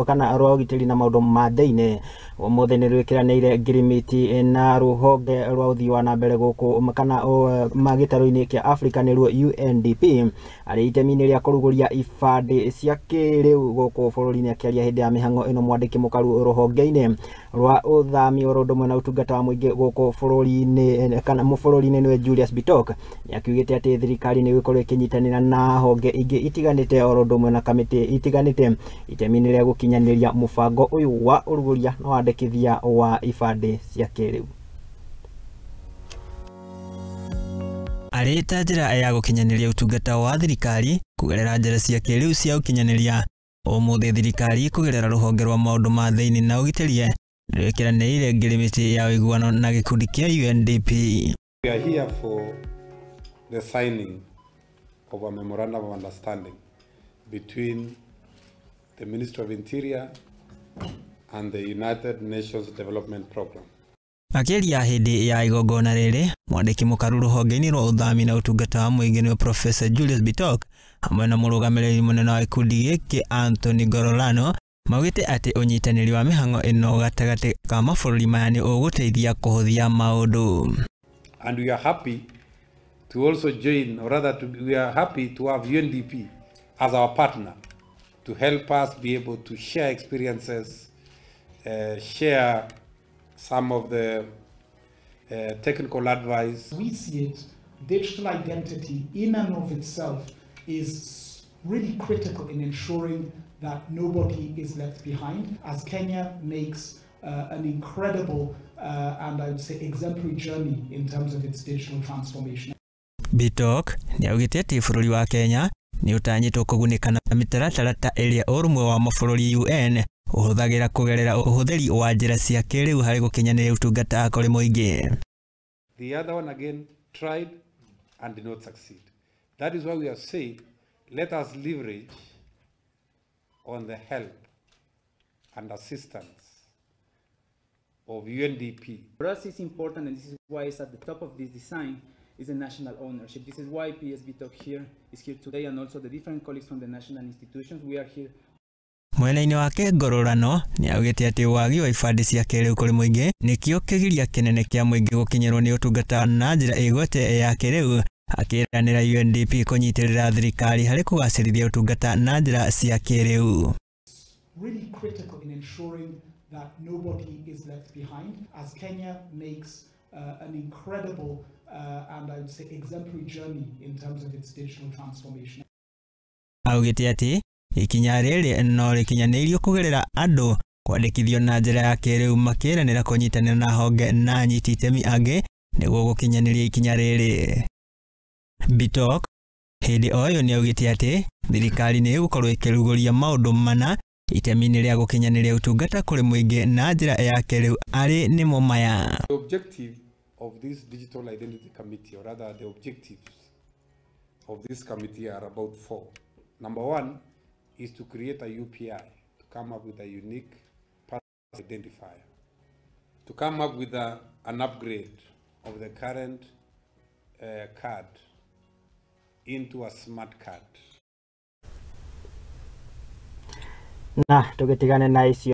kana rwa ugitiri na maundu ma thiini umuthe ni wikiraniire Ngirimiti na ruhonge rwa uthii wa nambere guku kana magitaro-ini kia Africa niruo UNDP ari itemi-ini ria kuruguria ibandi cia kiriu guku bururi-ini Akiaria hindi ya mihango ino mwandiki mukaru ruhonge-ini rwa uthami urundumwe na utungata wa muingi guku bururi-ini kana bururi-ini niwe Julius bitok ni akiugite ati thirikari ni igukorwo ikinyitanira na honge ingi itiganite urundumwe na kamiti itiganite itemi-ini ria gukinyaniria mubango uyu wa uruguria na wandikithia wa ibandi cia kiriu. Arita njira ya gukinyaniria utungata wa thirikari kugerera njira cia kiriu cia ukinyaniria umuthe thirikari kugerera ruhonge rwa maundu ma thiini na ugitiri wikiraniire Ngirimiti ya iguano na gikundi kia UNDP. We are here for the signing of a memorandum of understanding between the Ministry of Interior and the United Nations Development Program. Akiaria hindi ya igongona riri mwandiki mukaru ruhonge-ini rwa uthami na utungata wa muingi ni prof Julius bitok hamwe na murugamiriri munene wa gikundi giki Anthony Gorolano maugite ati unyitaniri wa mihango ino gatagati ka mabũrũri maya ni uguteithia kuhuthia maundu. And we are happy to also join, or rather we are happy to have UNDP as our partner to help us be able to share experiences, share some of the technical advice. We see it, digital identity in and of itself is really critical in ensuring that nobody is left behind, as Kenya makes an incredible and I would say exemplary journey in terms of its digital transformation. Bitok ni augite ati bururi wa Kenya ni utanyitwo kugunika na mitaratara ta iria urumwe wa mabũrũri UN uhuthagira kugerera uhuthiri wa njira cia kiriu hari gukinyaniria utungata kuri muingi. The other one again tried and did not succeed. That is why we have said, let us leverage on the help and assistance of UNDP. For us it's important, and this is why it's at the top of this design, is a national ownership. This is why PS bitok is here today, and also the different colleagues from the national institutions. We are here. Mwena-ini wake Ngororano ni augite ati wagi wa ibandi cia kiriu kuri muingi nikio kigiria kinene kia muingi gukinyirwo ni utungata na njira igwete ya kiriu akiranira UNDP kunyitirira thirikari hari kugacirithia utungata na njira cia kiriu. Really critical in ensuring that nobody is left behind, as Kenya makes an incredible and I would say exemplary journey in terms of its digital transformation. Augite ati ikinyariri no rikinyanirio kugerera andu kwandikithio na njira ya kiriu makiranira kunyitanira na honge na anyiti itemi angi niguo gukinyaniria ikinyariri. Bitok hindi oyo ni augite ati thirikari ni igukorwo ikiruguria maundu mana itemi-ini ria gukinyaniria utungata kuri muingi na njira ya kiriu ari nimo maya. The objective of this digital identity committee, or rather the objectives of this committee, are about 4. Number 1 is to create a UPI, to come up with a unique person identifier, to come up with an upgrade of the current card into a smart card. Na tugitigane na icio